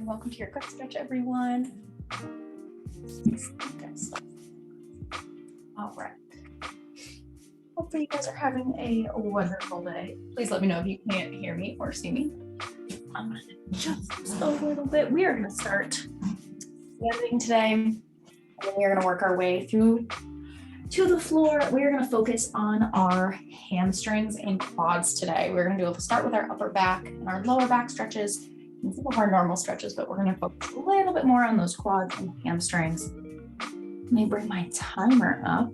welcome to your quick stretch, everyone. All right. Hopefully you guys are having a wonderful day. Please let me know if you can't hear me or see me. I'm going to adjust this a little bit. We are going to start standing today, and then we are going to work our way through to the floor. We are going to focus on our hamstrings and quads today. We're going to start with our upper back and our lower back stretches and some of our normal stretches, but we're going to focus a little bit more on those quads and hamstrings. Let me bring my timer up.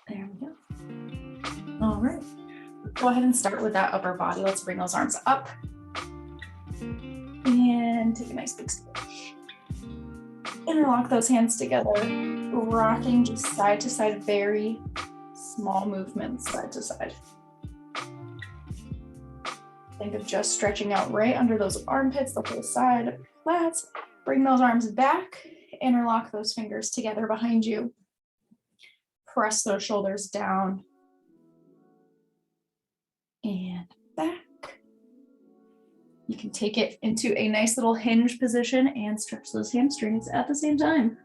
There we go. All right. Go ahead and start with that upper body. Let's bring those arms up and take a nice big stretch. Interlock those hands together, rocking just side to side, very small movements side to side. Think of just stretching out right under those armpits, the whole side of your lats. Bring those arms back, interlock those fingers together behind you. Press those shoulders down and back. You can take it into a nice little hinge position and stretch those hamstrings at the same time.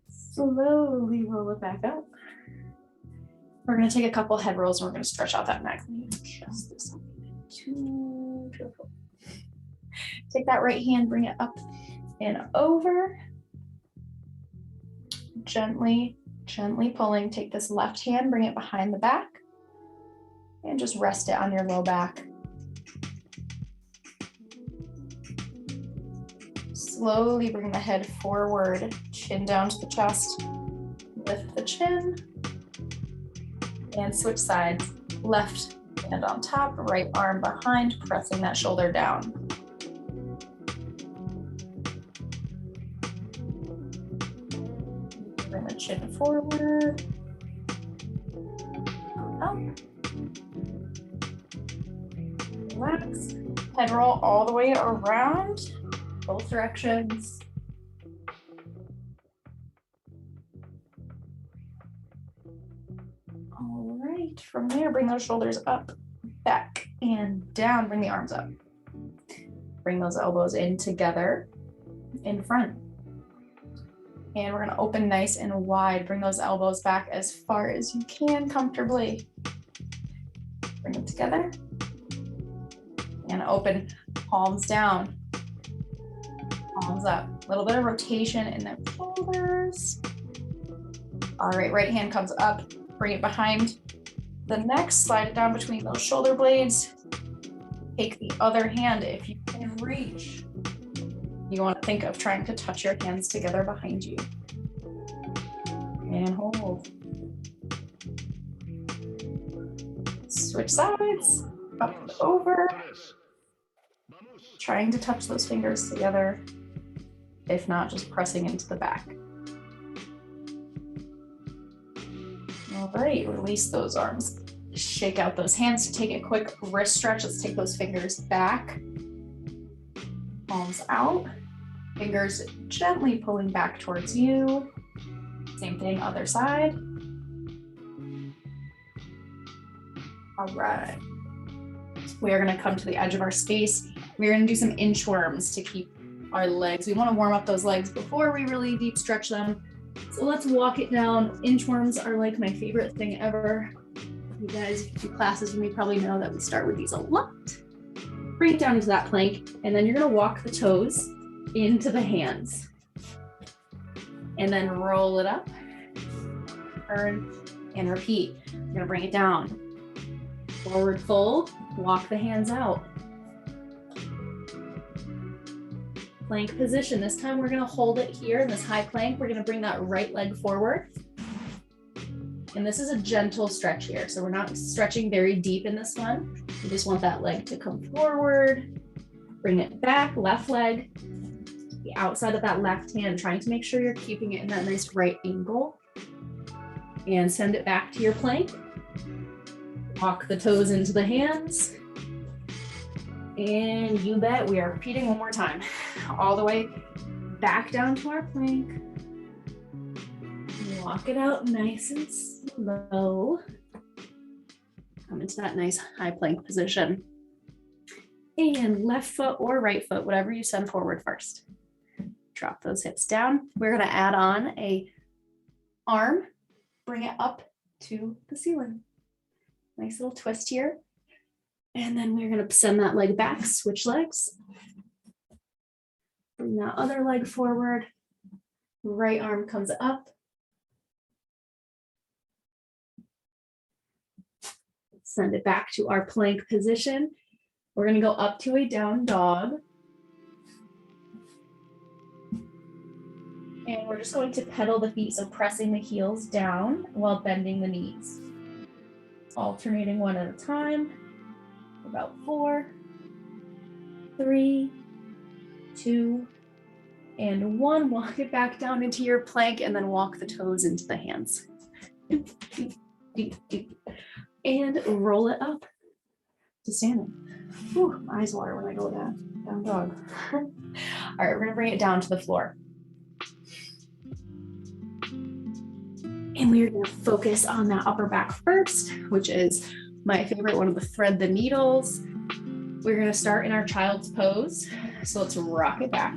Slowly roll it back up. We're going to take a couple head rolls and we're going to stretch out that neck. Let me adjust this a little bit. Take that right hand, bring it up and over. Gently pulling. Take this left hand, bring it behind the back, and just rest it on your low back. Slowly bring the head forward, chin down to the chest. Lift the chin. And switch sides, left hand on top, right arm behind, pressing that shoulder down. Bring the chin forward, up, relax, head roll all the way around, both directions. From there, bring those shoulders up, back, and down. Bring the arms up. Bring those elbows in together in front. And we're going to open nice and wide. Bring those elbows back as far as you can comfortably. Bring them together. And open, palms down, palms up. A little bit of rotation in the shoulders. All right, right hand comes up. Bring it behind the neck, slide it down between those shoulder blades. Take the other hand if you can reach. You want to think of trying to touch your hands together behind you. And hold. Switch sides, up and over. Trying to touch those fingers together. If not, just pressing into the back. All right, release those arms. Shake out those hands to take a quick wrist stretch. Let's take those fingers back. Palms out. Fingers gently pulling back towards you. Same thing, other side. All right. We are going to come to the edge of our space. We're going to do some inchworms to keep our legs. We want to warm up those legs before we really deep stretch them. So let's walk it down. Inchworms are like my favorite thing ever. You guys, if you do classes with me, probably know that we start with these a lot. Bring it down into that plank, and then you're gonna walk the toes into the hands. And then roll it up, turn, and repeat. You're gonna bring it down. Forward fold, walk the hands out. Plank position. This time we're going to hold it here in this high plank. We're going to bring that right leg forward. And this is a gentle stretch here. So we're not stretching very deep in this one. We just want that leg to come forward. Bring it back, left leg, the outside of that left hand, trying to make sure you're keeping it in that nice right angle. And send it back to your plank. Walk the toes into the hands. And you bet we are repeating one more time. All the way back down to our plank. Walk it out nice and slow. Come into that nice high plank position. And left foot or right foot, whatever you send forward first. Drop those hips down. We're gonna add on a arm, bring it up to the ceiling. Nice little twist here. And then we're gonna send that leg back, switch legs. Bring that other leg forward. Right arm comes up. Send it back to our plank position. We're gonna go up to a down dog. And we're just going to pedal the feet, so pressing the heels down while bending the knees. Alternating one at a time. About 4, 3, 2, and 1. Walk it back down into your plank and then walk the toes into the hands. And roll it up to standing. Whew, my eyes water when I go down dog. All right, we're gonna bring it down to the floor. And we're gonna focus on that upper back first, which is my favorite one of the thread the needles. We're gonna start in our child's pose. So let's rock it back.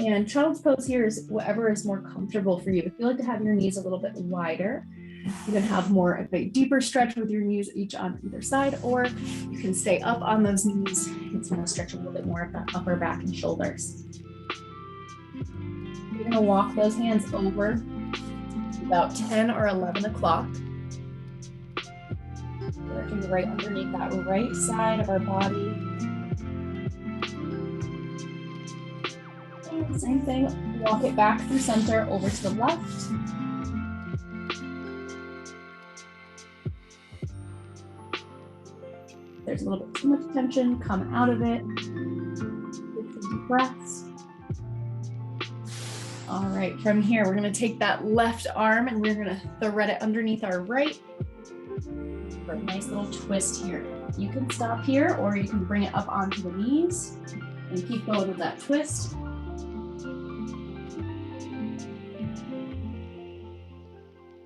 And child's pose here is whatever is more comfortable for you. If you like to have your knees a little bit wider, you can have more of a deeper stretch with your knees each on either side, or you can stay up on those knees. It's gonna stretch a little bit more of that upper back and shoulders. You're gonna walk those hands over about 10 or 11 o'clock. Working right underneath that right side of our body. And same thing, walk it back through center over to the left. There's a little bit too much tension, come out of it. Take some deep breaths. All right, from here, we're gonna take that left arm and we're gonna thread it underneath our right for a nice little twist here. You can stop here or you can bring it up onto the knees and keep going with that twist. And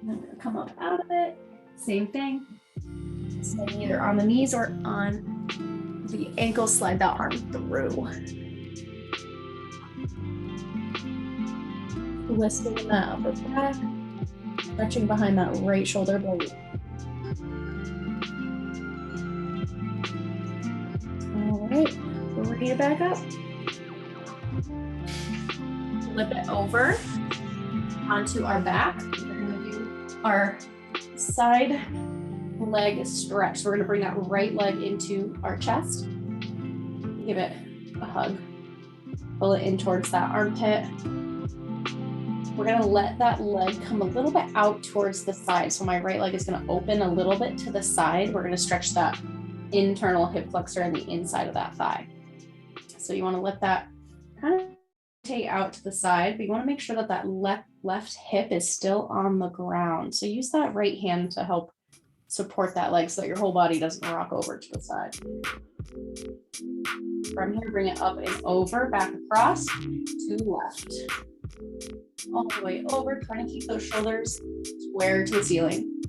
then we're gonna come up out of it, same thing. Staying either on the knees or on the ankles, slide that arm through. Twisting that upper back, stretching behind that right shoulder blade. All right, bring it back up. Flip it over onto our back. We're gonna do our side leg stretch. So we're gonna bring that right leg into our chest. Give it a hug. Pull it in towards that armpit. We're gonna let that leg come a little bit out towards the side. So my right leg is gonna open a little bit to the side. We're gonna stretch that internal hip flexor and the inside of that thigh. So you wanna let that kind of rotate out to the side, but you wanna make sure that that left hip is still on the ground. So use that right hand to help support that leg so that your whole body doesn't rock over to the side. From here, bring it up and over, back across to left. All the way over, trying to keep those shoulders square to the ceiling.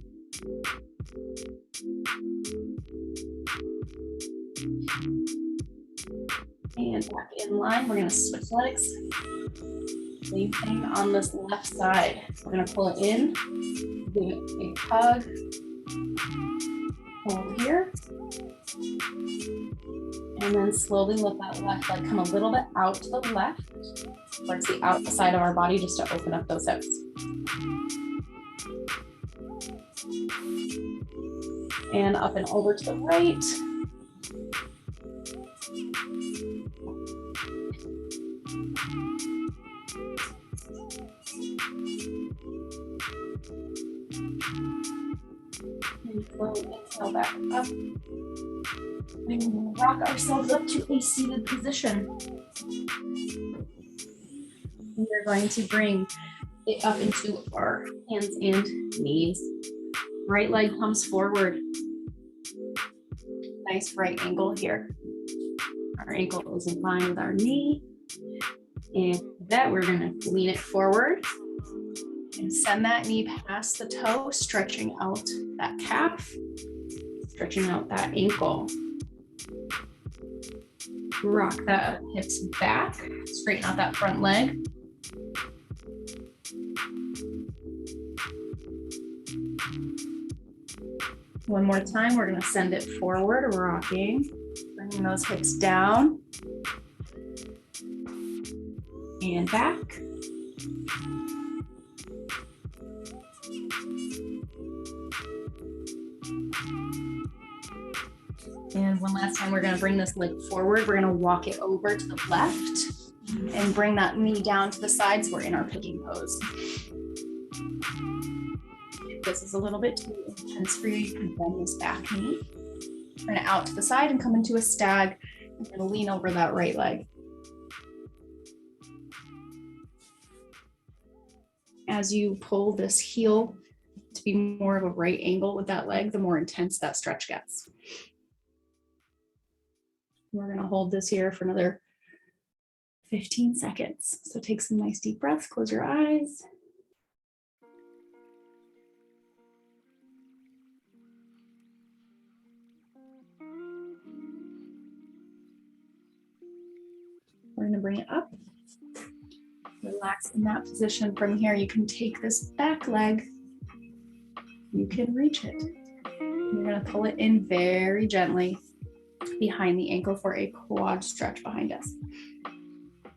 And back in line, we're gonna switch legs. Same thing on this left side. We're gonna pull it in, give it a hug. Hold here. And then slowly let that left leg come a little bit out to the left, towards the outside of our body, just to open up those hips. And up and over to the right. And slowly exhale back up. And we'll rock ourselves up to a seated position. We're going to bring it up into our hands and knees. Right leg comes forward. Nice right angle here. Our ankle is in line with our knee. And with that, we're going to lean it forward. And send that knee past the toe, stretching out that calf, stretching out that ankle. Rock that hips back, straighten out that front leg. One more time, we're gonna send it forward, rocking, bringing those hips down and back. And one last time, we're gonna bring this leg forward. We're gonna walk it over to the left and bring that knee down to the sides. We're in our pigeon pose. If this is a little bit too intense for you, you can bend this back knee. Bring it out to the side and come into a stag. I'm gonna lean over that right leg. As you pull this heel to be more of a right angle with that leg, the more intense that stretch gets. We're gonna hold this here for another 15 seconds. So take some nice deep breaths, close your eyes. We're gonna bring it up. Relax in that position. From here, you can take this back leg. You can reach it. You're gonna pull it in very gently behind the ankle for a quad stretch behind us.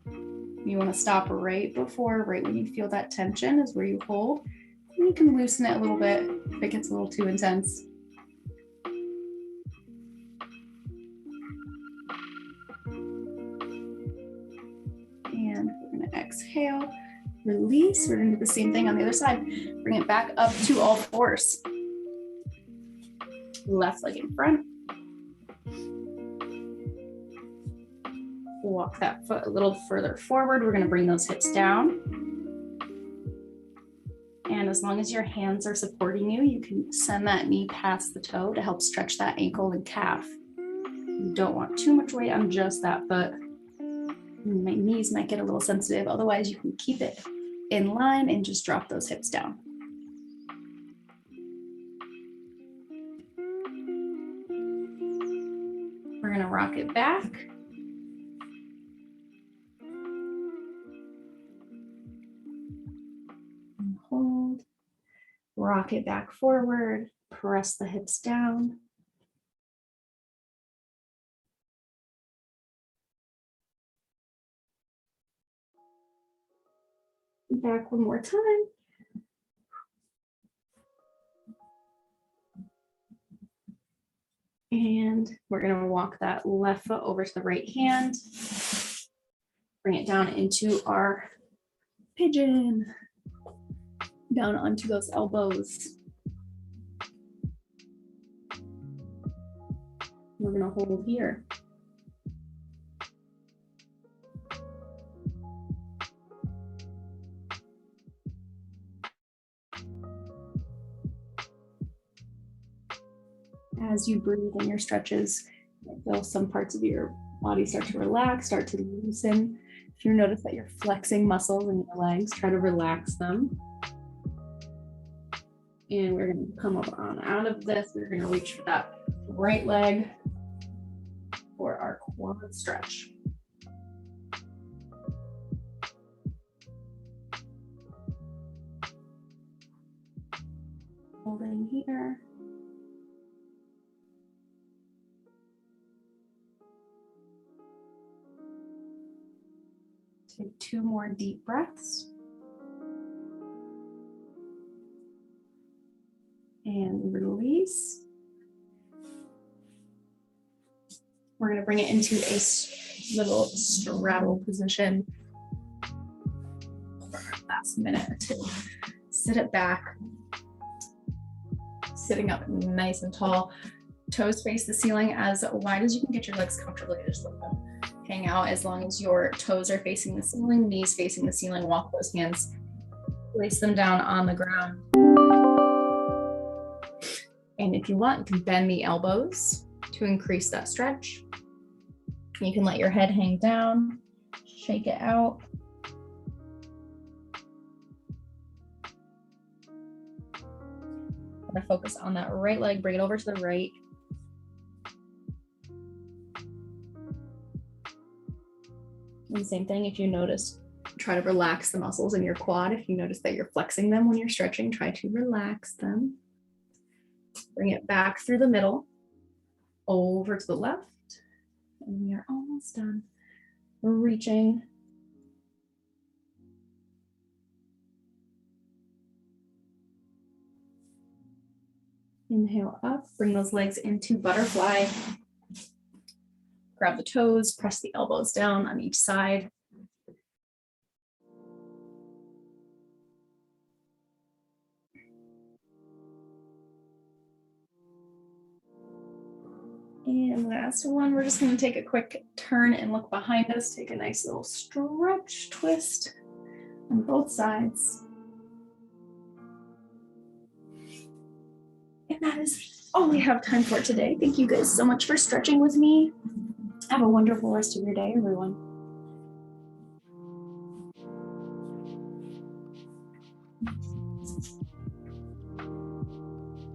You wanna stop right when you feel that tension is where you hold. And you can loosen it a little bit if it gets a little too intense. And we're gonna exhale, release. We're gonna do the same thing on the other side. Bring it back up to all fours. Left leg in front. Walk that foot a little further forward. We're gonna bring those hips down. And as long as your hands are supporting you, you can send that knee past the toe to help stretch that ankle and calf. You don't want too much weight on just that foot. My knees might get a little sensitive. Otherwise, you can keep it in line and just drop those hips down. We're gonna rock it back. And hold. Rock it back forward. Press the hips down. Back one more time. And we're gonna walk that left foot over to the right hand. Bring it down into our pigeon. Down onto those elbows. We're gonna hold here. As you breathe in your stretches, feel some parts of your body start to relax, start to loosen. If you notice that you're flexing muscles in your legs, try to relax them. And we're gonna come up on out of this. We're gonna reach for that right leg for our quad stretch. Holding here. Take 2 more deep breaths. And release. We're going to bring it into a little straddle position for our last minute or two. Sit it back. Sitting up nice and tall. Toes face the ceiling as wide as you can get your legs comfortably. Just let them hang out as long as your toes are facing the ceiling, knees facing the ceiling. Walk those hands, place them down on the ground. And if you want, you can bend the elbows to increase that stretch. You can let your head hang down, shake it out. We're gonna focus on that right leg, bring it over to the right. And same thing, if you notice, try to relax the muscles in your quad. If you notice that you're flexing them when you're stretching, try to relax them. Bring it back through the middle, over to the left, and we are almost done. We're reaching. Inhale up, bring those legs into butterfly. Grab the toes, press the elbows down on each side. And last one, we're just going to take a quick turn and look behind us. Take a nice little stretch, twist on both sides. And that is all we have time for today. Thank you guys so much for stretching with me. Have a wonderful rest of your day, everyone.